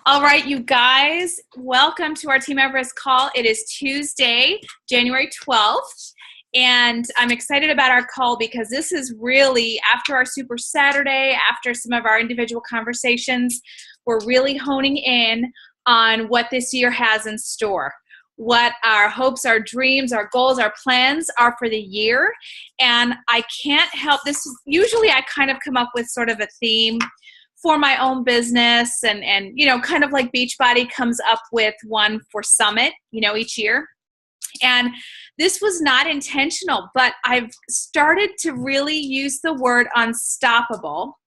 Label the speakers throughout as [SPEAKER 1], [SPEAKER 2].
[SPEAKER 1] All right, you guys, welcome to our Team Everest call. It is Tuesday, January 12th, and I'm excited about our call because this is really, after our Super Saturday, after some of our individual conversations, we're really honing in on what this year has in store, what our hopes, our dreams, our goals, our plans are for the year. And I can't help this. Usually I kind of come up with sort of a theme for my own business, and you know, kind of like Beachbody comes up with one for Summit, you know, each year. And this was not intentional, but I've started to really use the word unstoppable.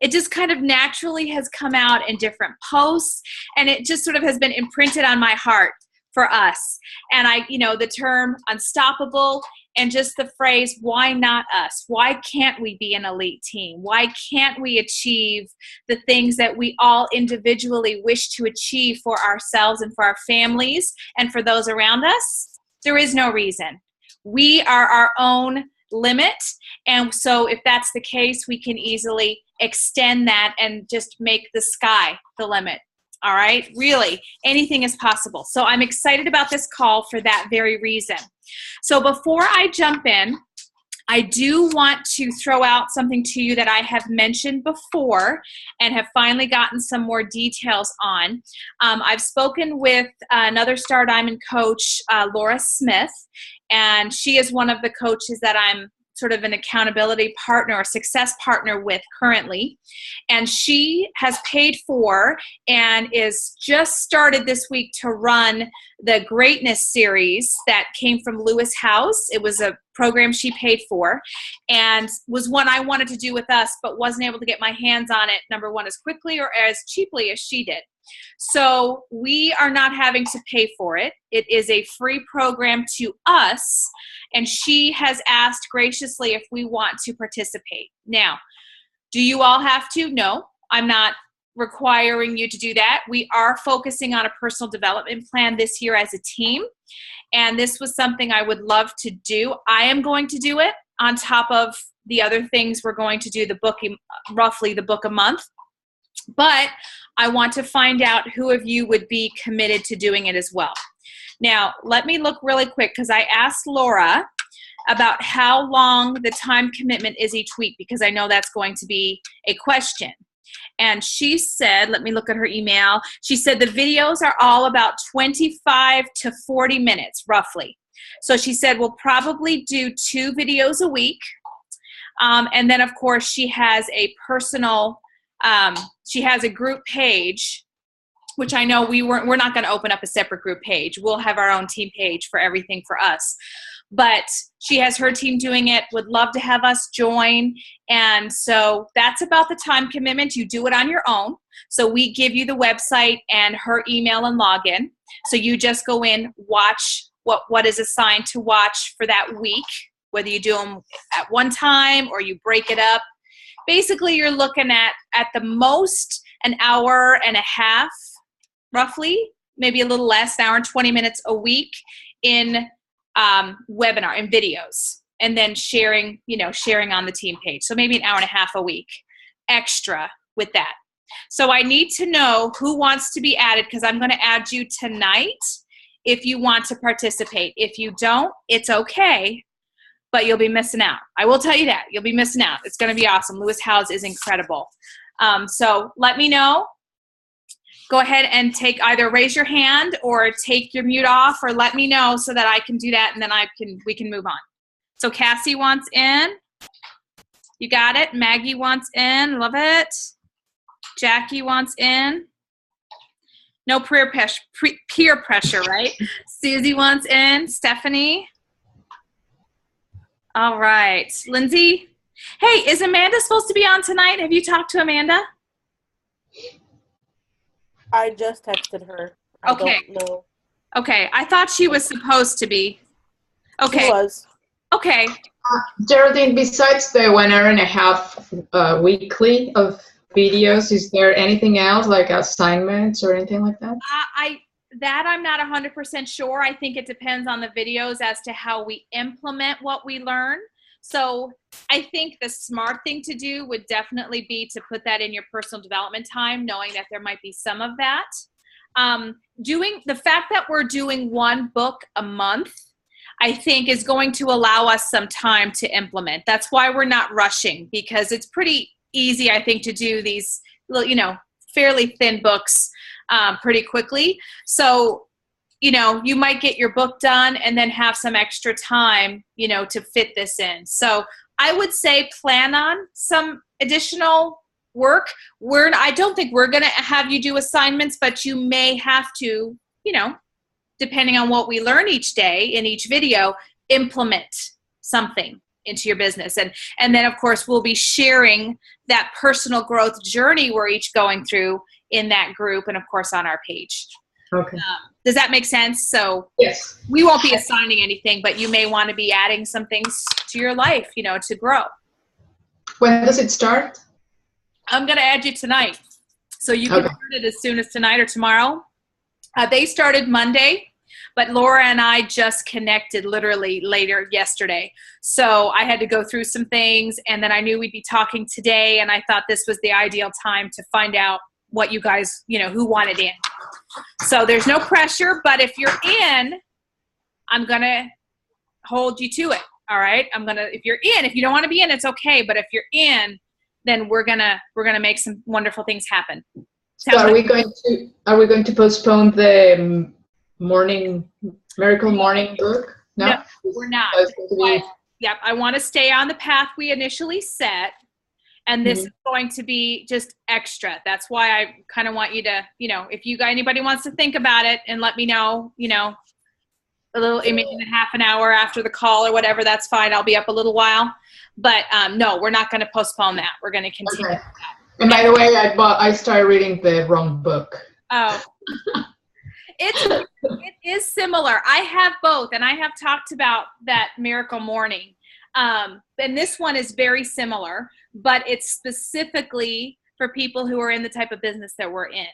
[SPEAKER 1] It just kind of naturally has come out in different posts, and it just sort of has been imprinted on my heart for us. And the term unstoppable and just the phrase, why not us? Why can't we be an elite team? Why can't we achieve the things that we all individually wish to achieve for ourselves and for our families and for those around us? There is no reason. We are our own limit. And so if that's the case, we can easily extend that and just make the sky the limit. All right, really, anything is possible. So I'm excited about this call for that very reason. So before I jump in, I do want to throw out something to you that I have mentioned before and have finally gotten some more details on. I've spoken with another Star Diamond coach, Laura Smith, and she is one of the coaches that I'm sort of an accountability partner or success partner with currently. And she has paid for and is just started this week to run the Greatness series that came from Lewis House. It was a program she paid for and was one I wanted to do with us, but wasn't able to get my hands on it, number one, as quickly or as cheaply as she did. So we are not having to pay for it. It is a free program to us, and she has asked graciously if we want to participate. Now, do you all have to? No, I'm not requiring you to do that. We are focusing on a personal development plan this year as a team, and this was something I would love to do. I am going to do it on top of the other things we're going to do, roughly the book a month. But I want to find out who of you would be committed to doing it as well. Now, let me look really quick because I asked Laura about how long the time commitment is each week, because I know that's going to be a question. And she said, let me look at her email. She said the videos are all about 25 to 40 minutes, roughly. So she said we'll probably do 2 videos a week. And then, of course, she has a personal she has a group page, which I know we're not going to open up a separate group page. We'll have our own team page for everything for us. But she has her team doing it, would love to have us join. And so that's about the time commitment. You do it on your own. So we give you the website and her email and login. So you just go in, watch what is assigned to watch for that week, whether you do them at one time or you break it up. Basically, you're looking at the most an hour and a half, roughly, maybe a little less, an hour and 20 minutes a week in webinar and videos, and then sharing on the team page. So maybe an hour and a half a week extra with that. So I need to know who wants to be added, because I'm going to add you tonight if you want to participate. If you don't, it's okay. But you'll be missing out. I will tell you that. You'll be missing out. It's going to be awesome. Lewis House is incredible. So let me know. Go ahead and either raise your hand or take your mute off, or let me know so that I can do that, and then we can move on. So Cassie wants in. You got it. Maggie wants in. Love it. Jackie wants in. No peer pressure, right? Susie wants in. Stephanie. All right. Lindsay? Hey, is Amanda supposed to be on tonight? Have you talked to Amanda?
[SPEAKER 2] I just texted her. I don't know.
[SPEAKER 1] Okay. I thought she was supposed to be. Okay.
[SPEAKER 2] She was.
[SPEAKER 1] Okay.
[SPEAKER 3] Geraldine, besides the 1 hour and a half weekly of videos, is there anything else, like assignments or anything like that?
[SPEAKER 1] I'm not 100% sure. I think it depends on the videos as to how we implement what we learn. So I think the smart thing to do would definitely be to put that in your personal development time, knowing that there might be some of that. Doing the fact that we're doing one book a month, I think is going to allow us some time to implement. That's why we're not rushing, because it's pretty easy, I think, to do these, fairly thin books pretty quickly. So, you might get your book done and then have some extra time, to fit this in. So I would say plan on some additional work. I don't think we're going to have you do assignments, but you may have to, depending on what we learn each day in each video, implement something into your business. And then, of course, we'll be sharing that personal growth journey we're each going through in that group and, of course, on our page.
[SPEAKER 3] Okay.
[SPEAKER 1] Does that make sense? So
[SPEAKER 3] yes,
[SPEAKER 1] we won't be assigning anything, but you may want to be adding some things to your life, to grow.
[SPEAKER 3] When does it start?
[SPEAKER 1] I'm going to add you tonight. So you can start it as soon as tonight or tomorrow. They started Monday, but Laura and I just connected literally later yesterday. So I had to go through some things, and then I knew we'd be talking today, and I thought this was the ideal time to find out what you guys, who wanted in. So there's no pressure, but if you're in, I'm going to hold you to it. All right. If you're in, if you don't want to be in, it's okay. But if you're in, then we're going to make some wonderful things happen.
[SPEAKER 3] So are we going to postpone the Miracle Morning book?
[SPEAKER 1] No, we're not. I want to stay on the path we initially set. And this is going to be just extra. That's why I kind of want you to, if anybody wants to think about it and let me know, a little, maybe half an hour after the call or whatever, that's fine. I'll be up a little while. But no, we're not going to postpone that. We're going to continue.
[SPEAKER 3] Okay. And by the way, I started reading the wrong book.
[SPEAKER 1] Oh. It is similar. I have both, and I have talked about that Miracle Morning. And this one is very similar, but it's specifically for people who are in the type of business that we're in.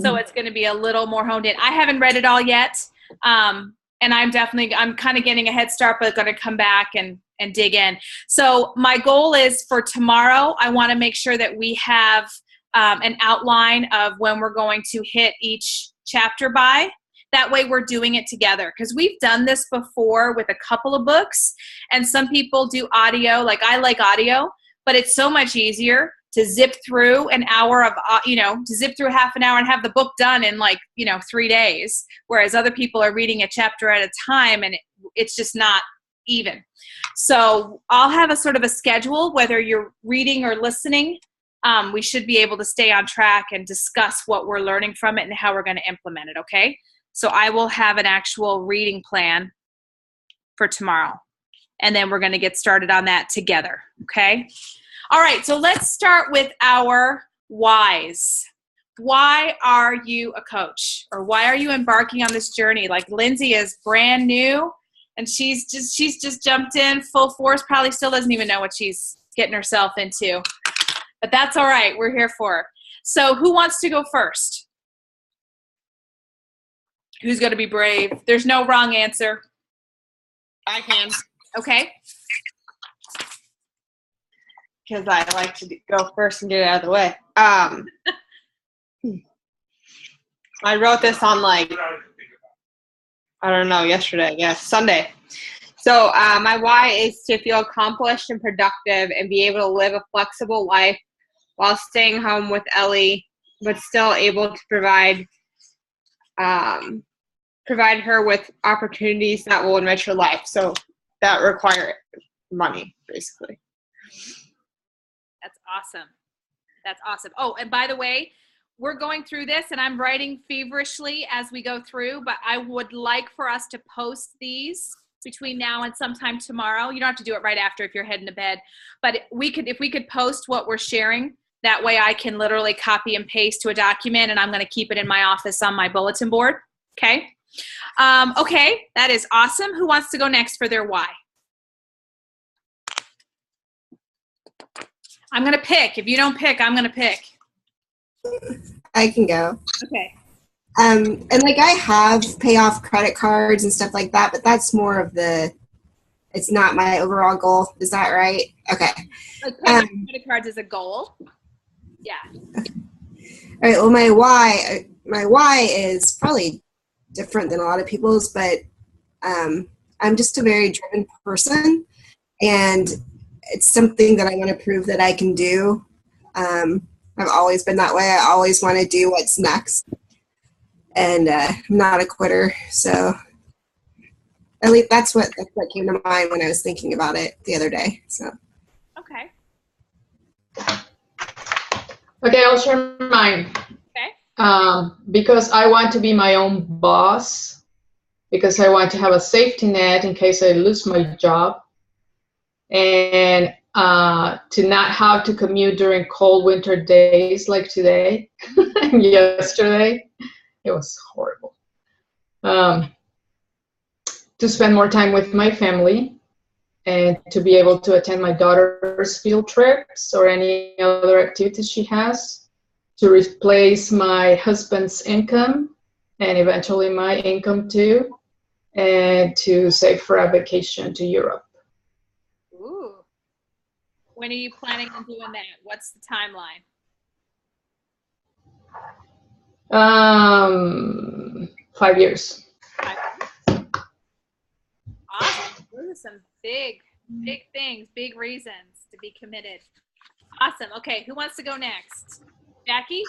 [SPEAKER 1] So it's going to be a little more honed in. I haven't read it all yet. And I'm kind of getting a head start, but going to come back and dig in. So my goal is for tomorrow, I want to make sure that we have an outline of when we're going to hit each chapter by. That way we're doing it together, because we've done this before with a couple of books, and some people do audio. Like I like audio, but it's so much easier to zip through an hour of, to zip through half an hour and have the book done in 3 days, whereas other people are reading a chapter at a time, and it's just not even. So I'll have a sort of a schedule, whether you're reading or listening. We should be able to stay on track and discuss what we're learning from it and how we're going to implement it, okay? So I will have an actual reading plan for tomorrow, and then we're going to get started on that together, okay? All right, so let's start with our whys. Why are you a coach, or why are you embarking on this journey? Like Lindsay is brand new, and she's just jumped in full force, probably still doesn't even know what she's getting herself into. But that's all right. We're here for her. So who wants to go first? Who's going to be brave? There's no wrong answer.
[SPEAKER 4] I can.
[SPEAKER 1] Okay.
[SPEAKER 4] Because I like to go first and get it out of the way. I wrote this on yesterday. Yes, Sunday. So my why is to feel accomplished and productive and be able to live a flexible life while staying home with Ellie, but still able to provide her with opportunities that will enrich her life. So that require money, basically.
[SPEAKER 1] That's awesome. That's awesome. Oh, and by the way, we're going through this, and I'm writing feverishly as we go through, but I would like for us to post these between now and sometime tomorrow. You don't have to do it right after if you're heading to bed, but if we could post what we're sharing, that way I can literally copy and paste to a document, and I'm going to keep it in my office on my bulletin board. Okay. Okay. That is awesome. Who wants to go next for their why? I'm going to pick. If you don't pick, I'm going to pick.
[SPEAKER 5] I can go.
[SPEAKER 1] Okay.
[SPEAKER 5] And I have pay off credit cards and stuff like that, but that's more of the it's not my overall goal. Is that right? Okay.
[SPEAKER 1] Like credit cards is a goal. Yeah.
[SPEAKER 5] All right. Well, my why is probably different than a lot of people's, but I'm just a very driven person, and it's something that I want to prove that I can do. I've always been that way. I always want to do what's next, and I'm not a quitter. So at least that's what came to mind when I was thinking about it the other day. So.
[SPEAKER 1] Okay.
[SPEAKER 3] Okay, I'll share mine.
[SPEAKER 1] Okay.
[SPEAKER 3] Because I want to be my own boss, because I want to have a safety net in case I lose my job, and to not have to commute during cold winter days like today and yesterday. It was horrible. To spend more time with my family, and to be able to attend my daughter's field trips or any other activities she has, to replace my husband's income and eventually my income too, and to save for a vacation to Europe.
[SPEAKER 1] Ooh. When are you planning on doing that? What's the timeline?
[SPEAKER 3] 5 years.
[SPEAKER 1] Awesome. Those are some big things, big reasons to be committed. Awesome. Okay, who wants to go next? Jackie?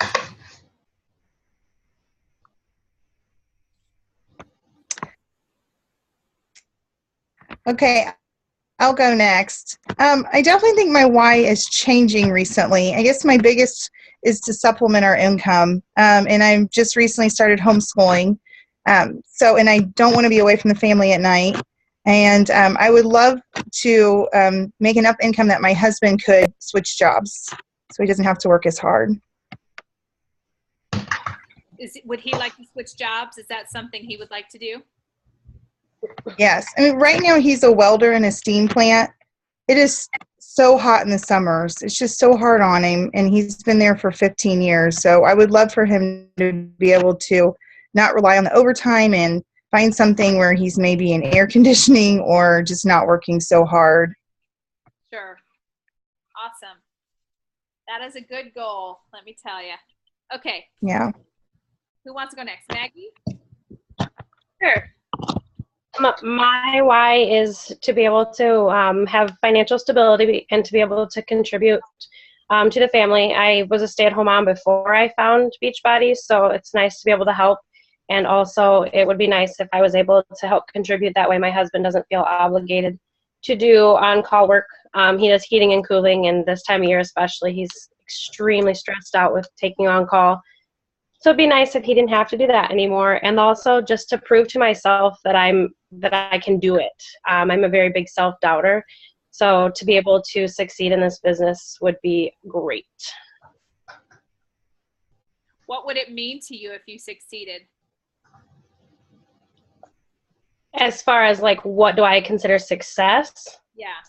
[SPEAKER 6] Okay, I'll go next. I definitely think my why is changing recently. I guess my biggest is to supplement our income. And I've just recently started homeschooling. And I don't want to be away from the family at night. And I would love to make enough income that my husband could switch jobs so he doesn't have to work as hard.
[SPEAKER 1] Would he like to switch jobs? Is that something he would like to do?
[SPEAKER 6] Yes. I mean, right now he's a welder in a steam plant. It is so hot in the summers. It's just so hard on him, and he's been there for 15 years. So I would love for him to be able to not rely on the overtime and find something where he's maybe in air conditioning or just not working so hard.
[SPEAKER 1] Sure. Awesome. That is a good goal, let me tell you. Okay.
[SPEAKER 6] Yeah.
[SPEAKER 1] Who wants to go next? Maggie?
[SPEAKER 2] Sure. My why is to be able to have financial stability and to be able to contribute to the family. I was a stay-at-home mom before I found Beachbody, so it's nice to be able to help. And also, it would be nice if I was able to help contribute. That way my husband doesn't feel obligated to do on-call work. He does heating and cooling, and this time of year especially, he's extremely stressed out with taking on-call. So it'd be nice if he didn't have to do that anymore. And also just to prove to myself that I can do it. I'm a very big self-doubter. So to be able to succeed in this business would be great.
[SPEAKER 1] What would it mean to you if you succeeded?
[SPEAKER 2] As far as like, what do I consider success?
[SPEAKER 1] Yeah.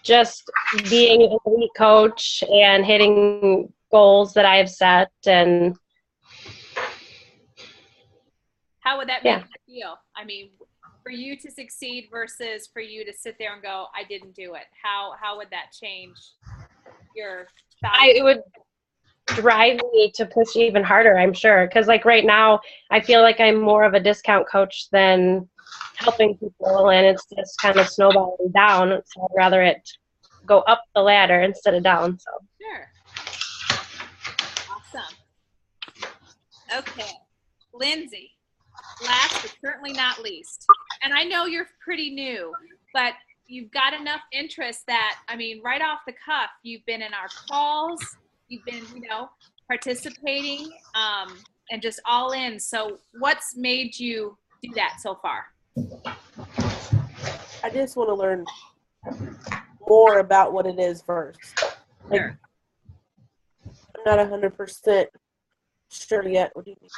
[SPEAKER 2] Just being an elite coach and hitting goals that I have set. And
[SPEAKER 1] how would that make you feel? I mean, for you to succeed versus for you to sit there and go, I didn't do it. How would that change your thoughts?
[SPEAKER 2] It would drive me to push even harder, I'm sure. Because like right now, I feel like I'm more of a discount coach than helping people, and it's just kind of snowballing down. So I'd rather it go up the ladder instead of down. So
[SPEAKER 1] sure. Awesome. Okay, Lindsay, last but certainly not least, and I know you're pretty new, but you've got enough interest that, I mean, right off the cuff, you've been in our calls, you've been, participating, and just all in. So what's made you do that so far?
[SPEAKER 7] I just want to learn more about what it is first. Like,
[SPEAKER 1] Sure.
[SPEAKER 7] I'm not 100% sure yet. What do you mean?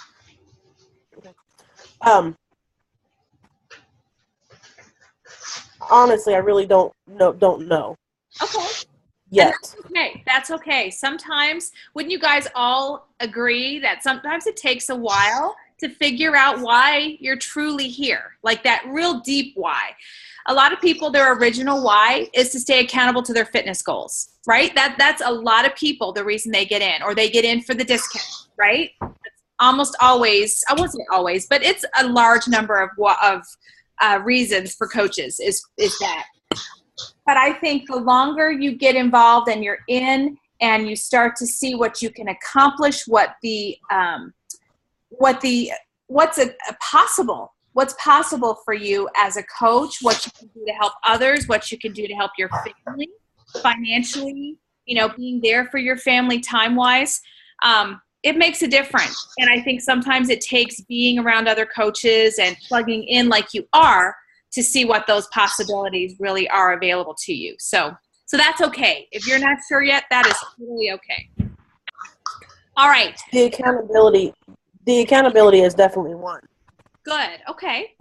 [SPEAKER 7] Okay. Honestly, I really don't know.
[SPEAKER 1] Okay.
[SPEAKER 7] Yet.
[SPEAKER 1] That's okay. Sometimes, wouldn't you guys all agree that sometimes it takes a while to figure out why you're truly here, like that real deep why. A lot of people, their original why is to stay accountable to their fitness goals, right? That's a lot of people, the reason they get in, or they get in for the discount, right? It's almost always, I won't say always, but it's a large number of reasons for coaches is that. But I think the longer you get involved and you're in and you start to see what you can accomplish, what's possible for you as a coach, what you can do to help others, what you can do to help your family financially, being there for your family time-wise, it makes a difference. And I think sometimes it takes being around other coaches and plugging in like you are to see what those possibilities really are available to you. So that's okay. If you're not sure yet, that is totally okay. All right.
[SPEAKER 7] The accountability is definitely one.
[SPEAKER 1] Good. Okay.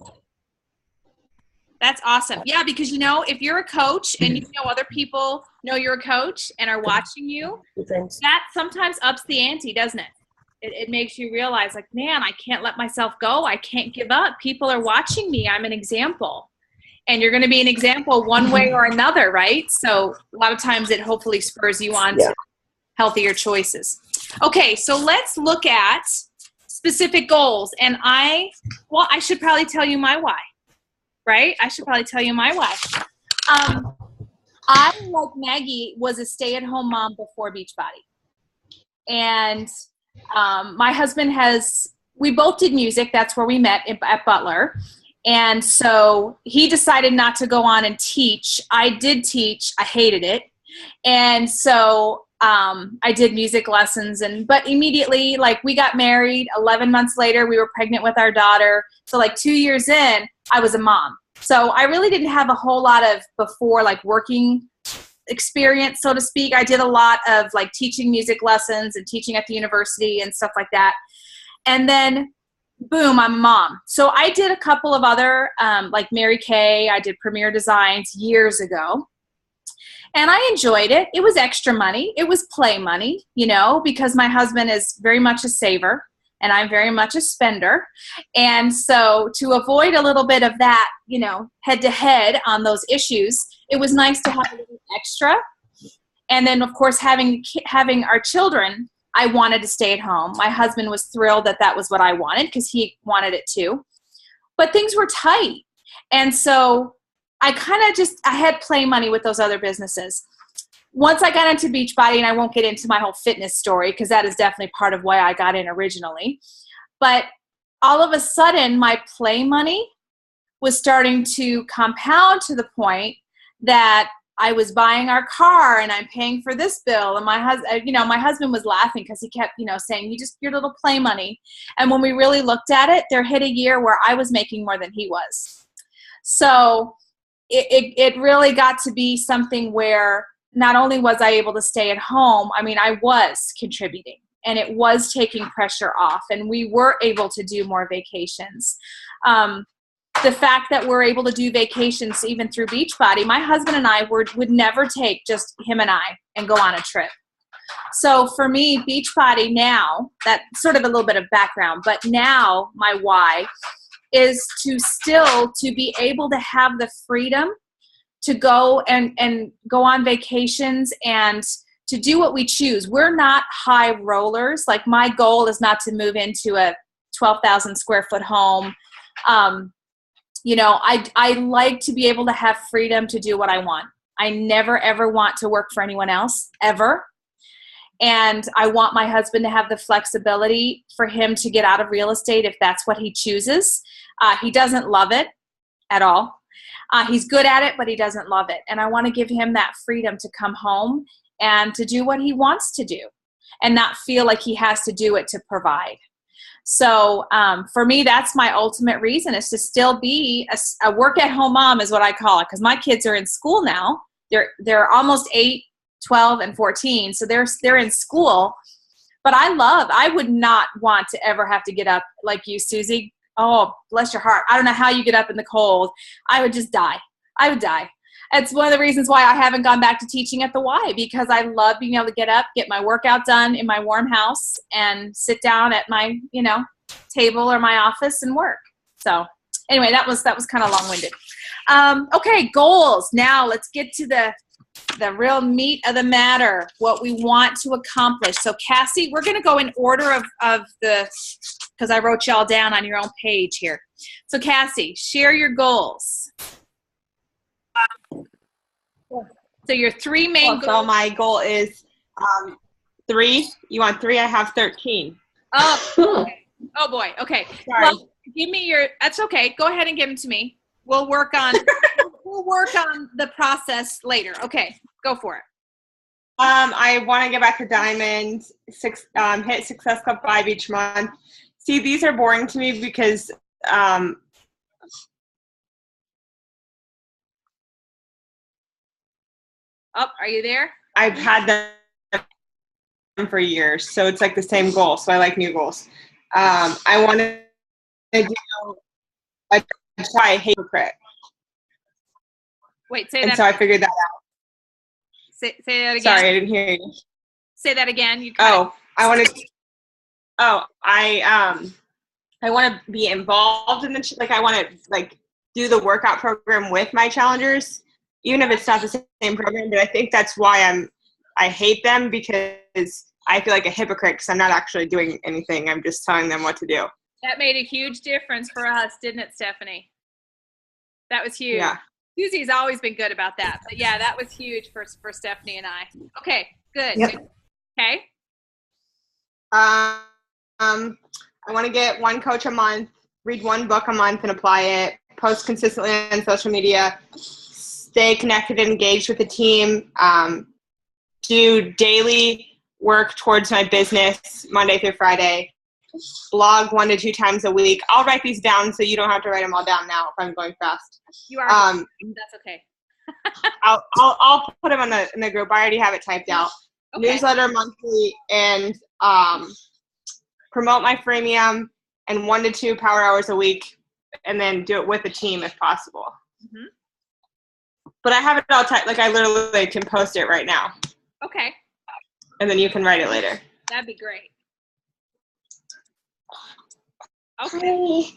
[SPEAKER 1] That's awesome. Yeah, because if you're a coach and other people know you're a coach and are watching you, that sometimes ups the ante, doesn't it? It makes you realize, like, man, I can't let myself go. I can't give up. People are watching me. I'm an example. And you're going to be an example one way or another, right? So a lot of times it hopefully spurs you on to healthier choices. Okay, so let's look at specific goals. And I should probably tell you my why, right? I should probably tell you my why. I, like Maggie, was a stay-at-home mom before Beachbody. And my husband we both did music. That's where we met at Butler. And so he decided not to go on and teach. I did teach. I hated it. And so I did music lessons. But immediately, like, we got married. 11 months later, we were pregnant with our daughter. So like 2 years in, I was a mom. So I really didn't have a whole lot of before, like, working experience, so to speak. I did a lot of like teaching music lessons and teaching at the university and stuff like that. And then boom, I'm a mom. So I did a couple of other, like Mary Kay, I did Premier Designs years ago. And I enjoyed it. It was extra money. It was play money, because my husband is very much a saver and I'm very much a spender. And so to avoid a little bit of that, head to head on those issues, it was nice to have a little extra. And then, of course, having our children, I wanted to stay at home. My husband was thrilled that was what I wanted because he wanted it too. But things were tight. And so I had play money with those other businesses. Once I got into Beachbody, and I won't get into my whole fitness story because that is definitely part of why I got in originally. But all of a sudden, my play money was starting to compound to the point that I was buying our car and I'm paying for this bill. And my husband was laughing because he kept, saying, your little play money. And when we really looked at it, there hit a year where I was making more than he was. So it really got to be something where not only was I able to stay at home, I was contributing and it was taking pressure off and we were able to do more vacations. The fact that we're able to do vacations even through Beachbody, my husband and I would never take just him and I and go on a trip. So for me, Beachbody now, that's sort of a little bit of background, but now my why is to be able to have the freedom to go and go on vacations and to do what we choose. We're not high rollers. Like, my goal is not to move into a 12,000 square foot home. I like to be able to have freedom to do what I want. I never, ever want to work for anyone else, ever. And I want my husband to have the flexibility for him to get out of real estate if that's what he chooses. He doesn't love it at all. He's good at it, but he doesn't love it. And I want to give him that freedom to come home and to do what he wants to do and not feel like he has to do it to provide. So for me, that's my ultimate reason, is to still be a work-at-home mom is what I call it, because my kids are in school now. They're almost 8, 12, and 14, so they're in school. But I would not want to ever have to get up like you, Susie. Oh, bless your heart. I don't know how you get up in the cold. I would just die. I would die. It's one of the reasons why I haven't gone back to teaching at the Y, because I love being able to get up, get my workout done in my warm house, and sit down at my, table or my office and work. So anyway, that was kind of long-winded. Okay, goals. Now let's get to the real meat of the matter, what we want to accomplish. So Cassie, we're going to go in order of the, because I wrote y'all down on your own page here. So Cassie, share your goals. So your 3 main goals.
[SPEAKER 4] So my goal is 3. You want 3? I have 13.
[SPEAKER 1] Oh, okay. Oh boy. Okay.
[SPEAKER 4] Sorry.
[SPEAKER 1] Well, give me your, that's okay. Go ahead and give them to me. We'll work on the process later. Okay, go for it.
[SPEAKER 4] I want to get back to Diamond, hit Success Club 5 each month. See, these are boring to me because oh,
[SPEAKER 1] are you there?
[SPEAKER 4] I've had them for years, so it's like the same goal. So I like new goals. I want to do try hypocrite.
[SPEAKER 1] Wait, say
[SPEAKER 4] and
[SPEAKER 1] that.
[SPEAKER 4] So I figured that out.
[SPEAKER 1] Say that again.
[SPEAKER 4] Sorry, I didn't hear you.
[SPEAKER 1] Say that again.
[SPEAKER 4] I want to. Oh, I want to be involved in the I want to do the workout program with my challengers, even if it's not the same program. But I think that's why I hate them, because I feel like a hypocrite because I'm not actually doing anything. I'm just telling them what to do.
[SPEAKER 1] That made a huge difference for us, didn't it, Stephanie? That was huge.
[SPEAKER 4] Yeah.
[SPEAKER 1] Susie's always been good about that. But yeah, that was huge for Stephanie and I. Okay, good.
[SPEAKER 5] Yep.
[SPEAKER 1] Good. Okay.
[SPEAKER 4] I want to get 1 coach a month, read 1 book a month and apply it, post consistently on social media, stay connected and engaged with the team, do daily work towards my business Monday through Friday, blog 1 to 2 times a week. I'll write these down so you don't have to write them all down now if I'm going fast.
[SPEAKER 1] You are. That's okay.
[SPEAKER 4] I'll put them in the group. I already have it typed out. Okay. Newsletter monthly, and promote my freemium, and 1 to 2 power hours a week, and then do it with a team if possible.
[SPEAKER 1] Mm-hmm.
[SPEAKER 4] But I have it all typed. I literally can post it right now.
[SPEAKER 1] Okay.
[SPEAKER 4] And then you can write it later.
[SPEAKER 1] That'd be great. Okay.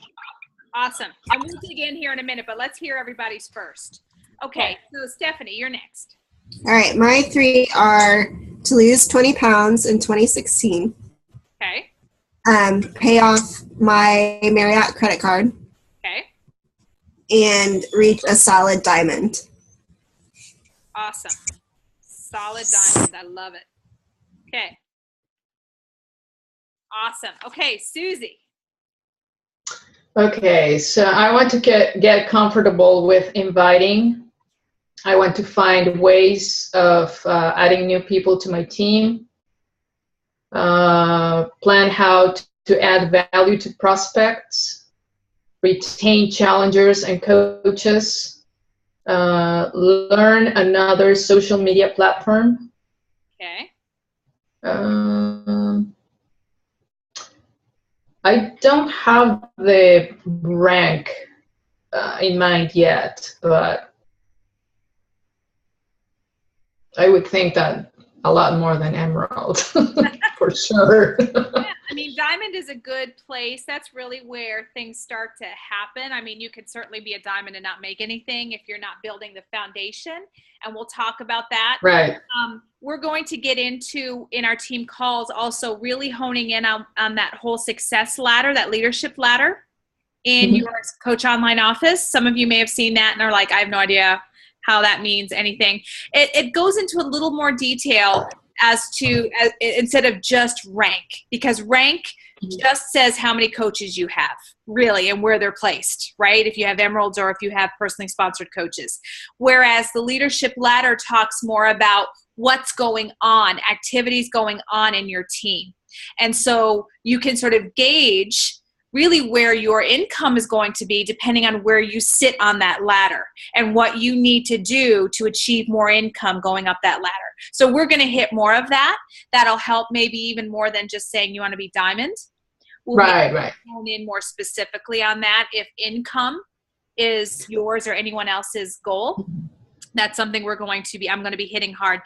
[SPEAKER 1] Awesome. And we'll dig in here in a minute, but let's hear everybody's first. Okay. So Stephanie, you're next.
[SPEAKER 5] All right. My 3 are to lose 20 pounds in 2016.
[SPEAKER 1] Okay.
[SPEAKER 5] Pay off my Marriott credit card.
[SPEAKER 1] Okay.
[SPEAKER 5] And reach a solid diamond.
[SPEAKER 1] Awesome. Solid diamond. I love it. Okay. Awesome. Okay, Susie.
[SPEAKER 3] Okay, so I want to get comfortable with inviting. I want to find ways of adding new people to my team. Plan how to add value to prospects. Retain challengers and coaches. Learn another social media platform.
[SPEAKER 1] Okay.
[SPEAKER 3] I don't have the rank in mind yet, but I would think that a lot more than Emerald, for sure.
[SPEAKER 1] Yeah, I mean, Diamond is a good place. That's really where things start to happen. I mean, you could certainly be a diamond and not make anything if you're not building the foundation, and we'll talk about that.
[SPEAKER 3] Right.
[SPEAKER 1] We're going to get into, in our team calls, also really honing in on that whole success ladder, that leadership ladder in your Coach Online office. Some of you may have seen that and are like, I have no idea how that means anything. It goes into a little more detail as to, instead of just rank, because rank just says how many coaches you have, really, and where they're placed, right? If you have emeralds or if you have personally sponsored coaches. Whereas the leadership ladder talks more about what's going on, activities going on in your team. And so you can sort of gauge really where your income is going to be depending on where you sit on that ladder and what you need to do to achieve more income going up that ladder. So we're going to hit more of that. That'll help maybe even more than just saying you want to be diamond. We'll
[SPEAKER 3] right.
[SPEAKER 1] hone in more specifically on that if income is yours or anyone else's goal. that's something I'm going to be hitting hard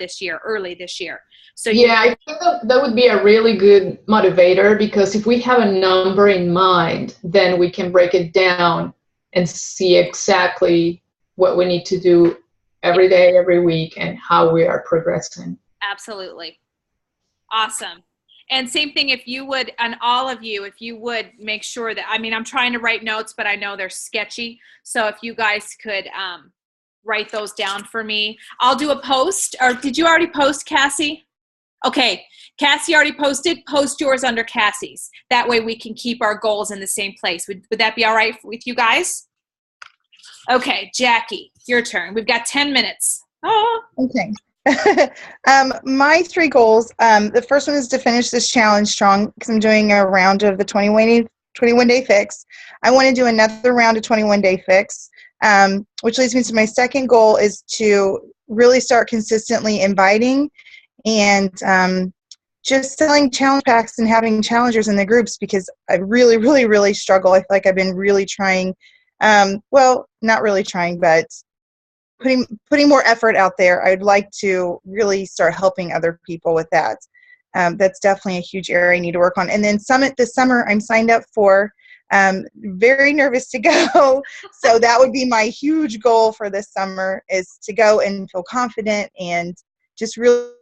[SPEAKER 1] early this year. So
[SPEAKER 3] yeah, I think that would be a really good motivator, because if we have a number in mind, then we can break it down and see exactly what we need to do every day, every week, and how we are progressing.
[SPEAKER 1] Absolutely. Awesome. And same thing, if you would, and all of you, if you would make sure that, I'm trying to write notes, but I know they're sketchy. So if you guys could write those down for me. I'll do a post. Or did you already post, Cassie? Okay. Cassie already posted. Post yours under Cassie's. That way we can keep our goals in the same place. Would that be all right with you guys? Okay, Jackie, your turn. We've got 10 minutes. Oh.
[SPEAKER 6] Okay. My 3 goals. The first one is to finish this challenge strong, because I'm doing a round of the 21-day fix. I want to do another round of 21-day fix, which leads me to my second goal, is to really start consistently inviting and just selling challenge packs and having challengers in the groups, because I really, really, really struggle. I feel like I've been really trying, well, not really trying, but putting more effort out there. I'd like to really start helping other people with that. That's definitely a huge area I need to work on. And then Summit this summer, I'm signed up for. Very nervous to go. So that would be my huge goal for this summer, is to go and feel confident and just really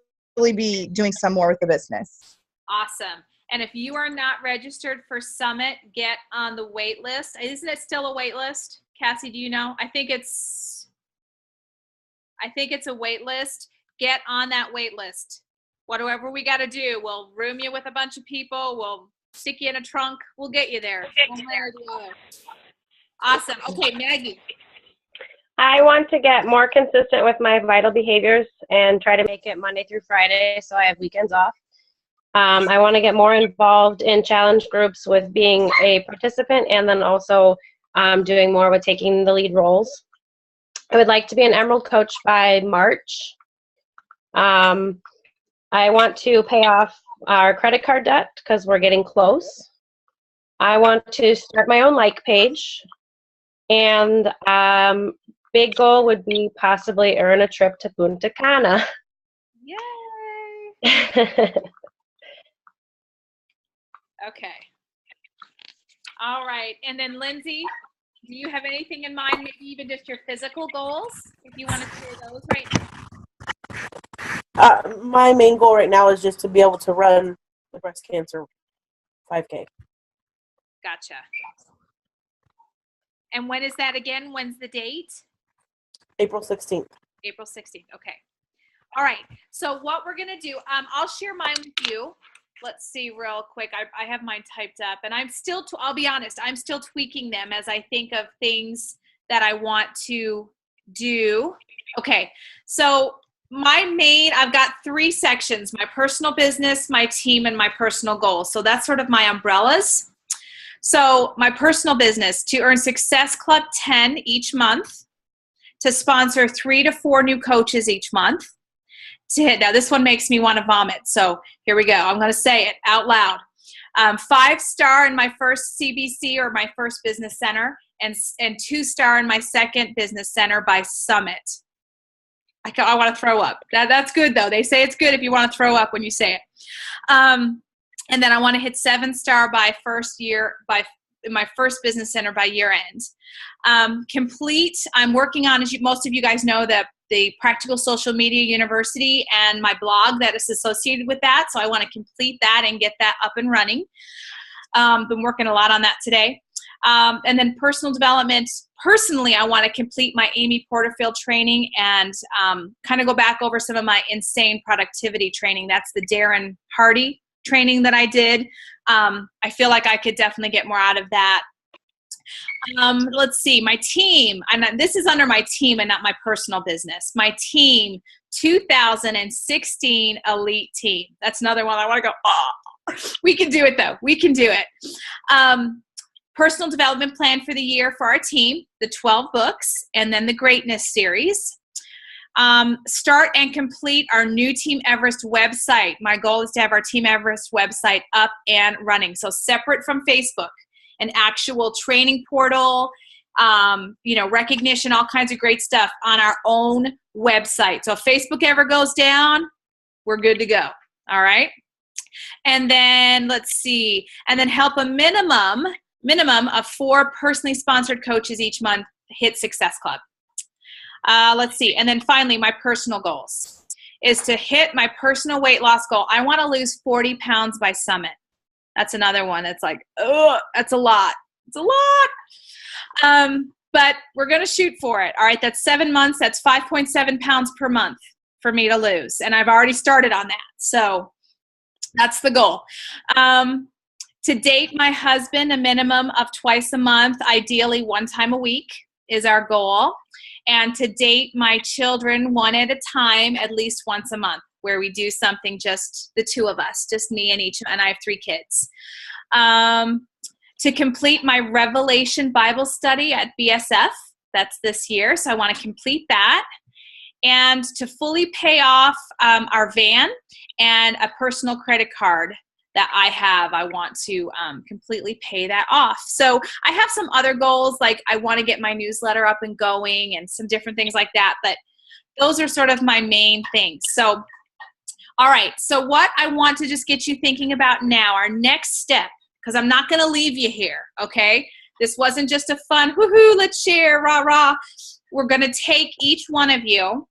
[SPEAKER 6] be doing some more with the business.
[SPEAKER 1] Awesome. And if you are not registered for Summit, get on the wait list. Isn't it still a wait list? Cassie, do you know? I think it's a wait list. Get on that wait list. Whatever we got to do, we'll room you with a bunch of people. We'll stick you in a trunk. We'll get you there. Awesome. Okay, Maggie.
[SPEAKER 2] I want to get more consistent with my vital behaviors and try to make it Monday through Friday so I have weekends off. I want to get more involved in challenge groups with being a participant, and then also doing more with taking the lead roles. I would like to be an Emerald coach by March. I want to pay off our credit card debt because we're getting close. I want to start my own like page. And big goal would be possibly earn a trip to Punta Cana.
[SPEAKER 1] Yay! Okay. All right. And then Lindsay, do you have anything in mind, maybe even just your physical goals, if you want to share those right now?
[SPEAKER 7] My main goal right now is just to be able to run the breast cancer 5K.
[SPEAKER 1] Gotcha. And when is that again? When's the date?
[SPEAKER 7] April 16th.
[SPEAKER 1] April 16th. Okay. All right. So what we're going to do, I'll share mine with you. Let's see real quick. I have mine typed up, and I'll be honest, I'm still tweaking them as I think of things that I want to do. Okay. So I've got 3 sections: my personal business, my team, and my personal goals. So that's sort of my umbrellas. So my personal business, to earn Success Club 10 each month, to sponsor 3 to 4 new coaches each month. Now this one makes me want to vomit. So here we go. I'm going to say it out loud. 5-star in my first CBC, or my first business center, and 2-star in my second business center by Summit. I want to throw up. That's good though. They say it's good if you want to throw up when you say it. And then I want to hit 7-star by my first business center by year end. Complete. I'm working on, as most of you guys know, the Practical Social Media University and my blog that is associated with that. So I want to complete that and get that up and running. Been working a lot on that today. And then personal development. Personally, I want to complete my Amy Porterfield training and kind of go back over some of my insane productivity training. That's the Darren Hardy training that I did. I feel like I could definitely get more out of that. Let's see, my team. This is under my team and not my personal business. My team, 2016 elite team. That's another one I want to go, oh, we can do it though. We can do it. Personal development plan for the year for our team, the 12 books, and then the Greatness series. Start and complete our new Team Everest website. My goal is to have our Team Everest website up and running. So separate from Facebook, an actual training portal you know, recognition, all kinds of great stuff on our own website. So if Facebook ever goes down, we're good to go. All right. And then let's see, and then help a minimum of 4 personally sponsored coaches each month hit Success Club. Let's see. And then finally, my personal goals is to hit my personal weight loss goal. I want to lose 40 pounds by Summit. That's another one. It's like, oh, that's a lot. It's a lot. But we're going to shoot for it. All right. That's 7 months. That's 5.7 pounds per month for me to lose. And I've already started on that. So that's the goal. To date my husband a minimum of twice a month, ideally 1 time a week is our goal. And to date my children 1 at a time, at least once a month, where we do something just the 2 of us, just me and I have 3 kids. To complete my Revelation Bible study at BSF, that's this year, so I want to complete that. And to fully pay off our van and a personal credit card that I have, I want to completely pay that off. So I have some other goals, like I want to get my newsletter up and going and some different things like that, but those are sort of my main things. So, all right, so what I want to just get you thinking about now, our next step, because I'm not going to leave you here, okay? This wasn't just a fun, woohoo, let's share, rah, rah. We're going to take each one of you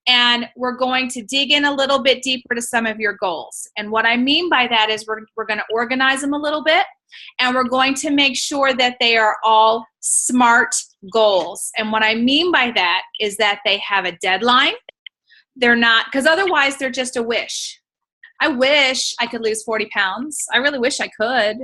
[SPEAKER 1] and we're going to dig in a little bit deeper to some of your goals. And what I mean by that is we're going to organize them a little bit, and we're going to make sure that they are all SMART goals. And what I mean by that is that they have a deadline. They're not, because otherwise they're just a wish. I wish I could lose 40 pounds. I really wish I could.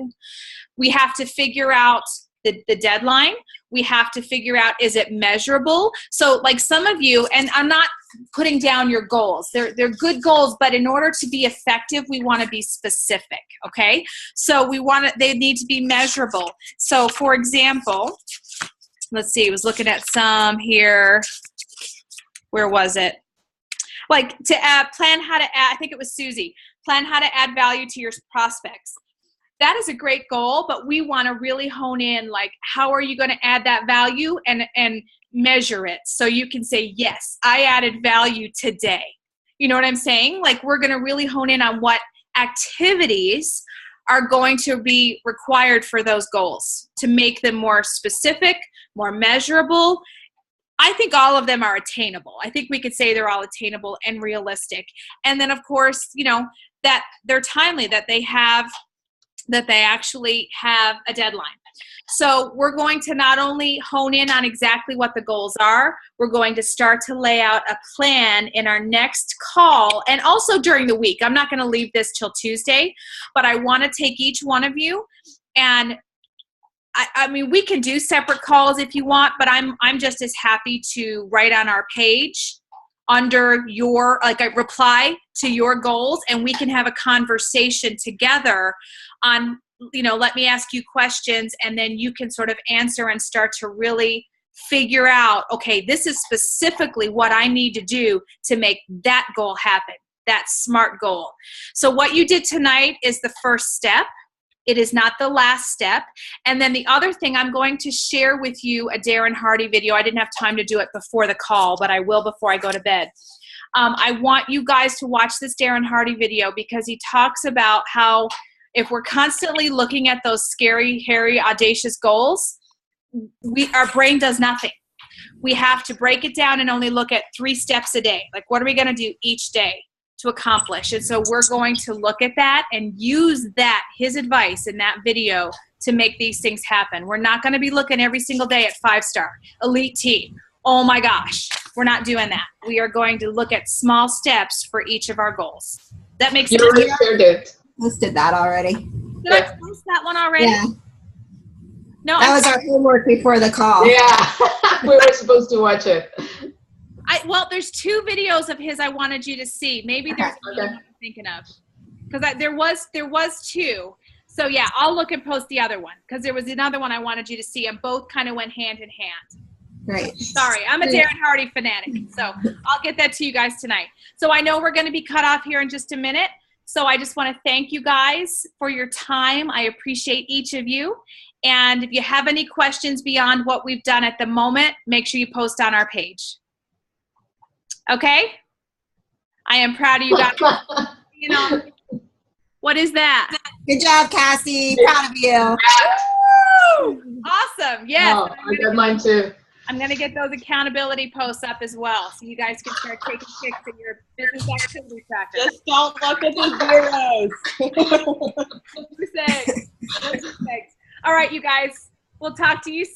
[SPEAKER 1] We have to figure out the deadline. We have to figure out, is it measurable? So like some of you, and I'm not putting down your goals. They're good goals, but in order to be effective, we want to be specific, okay? So they need to be measurable. So for example, let's see, I was looking at some here. Where was it? Like to plan how to add, I think it was Susie, plan how to add value to your prospects. That is a great goal, but we want to really hone in, like, how are you going to add that value and measure it so you can say, yes, I added value today. You know what I'm saying? Like, we're going to really hone in on what activities are going to be required for those goals to make them more specific, more measurable. I think all of them are attainable. I think we could say they're all attainable and realistic. And then, of course, you know, that they're timely, that they actually have a deadline. So we're going to not only hone in on exactly what the goals are, we're going to start to lay out a plan in our next call and also during the week. I'm not going to leave this till Tuesday, but I want to take each one of you, and I mean, we can do separate calls if you want, but I'm just as happy to write on our page under your, like, a reply to your goals, and we can have a conversation together on, you know, let me ask you questions, and then you can sort of answer and start to really figure out, okay, this is specifically what I need to do to make that goal happen, that SMART goal. So what you did tonight is the first step. It is not the last step. And then the other thing, I'm going to share with you a Darren Hardy video. I didn't have time to do it before the call, but I will before I go to bed. I want you guys to watch this Darren Hardy video because he talks about how if we're constantly looking at those scary, hairy, audacious goals, our brain does nothing. We have to break it down and only look at 3 steps a day. Like, what are we going to do each day to accomplish? And so we're going to look at that and use that, his advice in that video, to make these things happen. We're not going to be looking every single day at 5-star, elite team. Oh my gosh, we're not doing that. We are going to look at small steps for each of our goals. That makes sense.
[SPEAKER 3] You already shared it.
[SPEAKER 5] Listed that already.
[SPEAKER 1] Did I post that one already?
[SPEAKER 5] Yeah.
[SPEAKER 1] No,
[SPEAKER 5] That was our homework before the call.
[SPEAKER 3] Yeah, we were supposed to watch it.
[SPEAKER 1] Well, there's 2 videos of his I wanted you to see. Maybe there's another one I'm thinking of, because there was 2. So yeah, I'll look and post the other one because there was another one I wanted you to see, and both kind of went hand in hand.
[SPEAKER 5] Right.
[SPEAKER 1] Sorry, I'm a Darren Hardy fanatic, so I'll get that to you guys tonight. So I know we're going to be cut off here in just a minute. So I just want to thank you guys for your time. I appreciate each of you. And if you have any questions beyond what we've done at the moment, make sure you post on our page. Okay? I am proud of you guys. You know, what is that?
[SPEAKER 5] Good job, Cassie. Proud of you.
[SPEAKER 1] Woo! Awesome. Yes.
[SPEAKER 3] Oh, I got mine too.
[SPEAKER 1] I'm going to get those accountability posts up as well, so you guys can start taking pics in your business activity tracker.
[SPEAKER 7] Just don't look at the zeros.
[SPEAKER 1] All right, you guys. We'll talk to you soon.